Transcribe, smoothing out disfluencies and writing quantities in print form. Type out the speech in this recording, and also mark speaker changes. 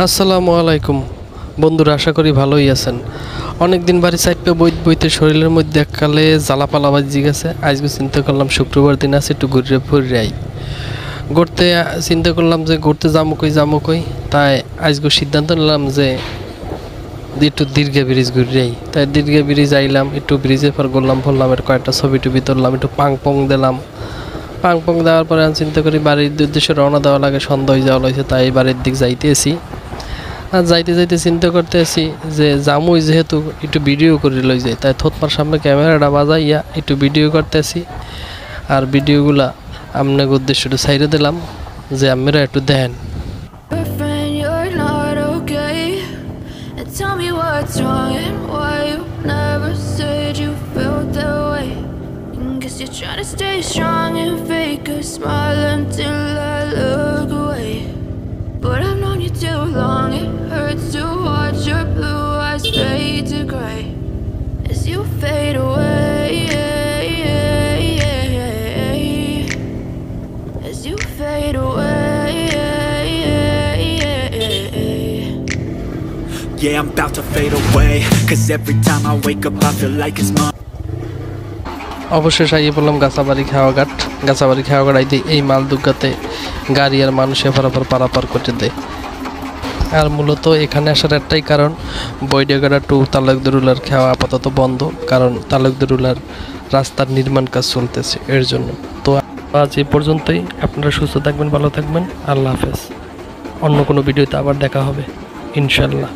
Speaker 1: আসসালামু আলাইকুম বন্ধুরা, আশা করি ভালোই আছেন। অনেক দিন বাড়ি সাইডে বইতে শরীরের মধ্যে এককালে জ্বালাপালা বাজি গেছে। আজকে চিন্তা করলাম শুক্রবার দিন আছে, একটু ঘুরে আই। ঘুরতে চিন্তা করলাম যে ঘুরতে যাবো কই। তাই আজকে সিদ্ধান্ত নিলাম যে একটু দীর্ঘা ব্রিজ ঘুরে আই। তাই দীর্ঘা ব্রিজ আইলাম, একটু ব্রিজের পর ঘুরলাম এর কয়েকটা ছবি টবি তুললাম, একটু পাং দিলাম। পাং দেওয়ার পরে আমি চিন্তা করি বাড়ির উদ্দেশ্যে রওনা দেওয়া লাগে, সন্ধ্যা হয়ে যাওয়া লাগছে। তাই বাড়ির দিক যাইতেছি। আর যাইতে চিন্তা করতে আসি যে জামুই যেহেতু একটু ভিডিও করে লই যাই, তাই থতমার সামনে ক্যামেরাটা বাজাইয়া একটু ভিডিও করতেছি। আর ভিডিওগুলা আপনাকে উদ্দেশ্য একটু সাইডে দিলাম যে আপনারা একটু দেখেন।
Speaker 2: Trying to stay strong and fake a smile until I look away. But I've known you too long, it hurts to watch your blue eyes fade to gray as you fade away, as you fade away.
Speaker 3: Yeah, I'm about to fade away, 'cause every time I wake up I feel like it's my
Speaker 1: অবশেষে আইয়ে বললাম গাছাবাড়ি খাওয়াঘাট আইতে এই মাল দুর্গাতে গাড়ি আর মানুষ পারাপার করতে দেয়। আর মূলত এখানে আসার একটাই কারণ, বৈডাগাড়া টু তালুকদারুলার খাওয়া আপাতত বন্ধ, কারণ তালুকদারুলার রাস্তার নির্মাণ কাজ চলতেছে এর জন্য। তো আজ এই পর্যন্তই। আপনারা সুস্থ থাকবেন, ভালো থাকবেন। আল্লাহ হাফেজ। অন্য কোনো ভিডিওতে আবার দেখা হবে ইনশাল্লাহ।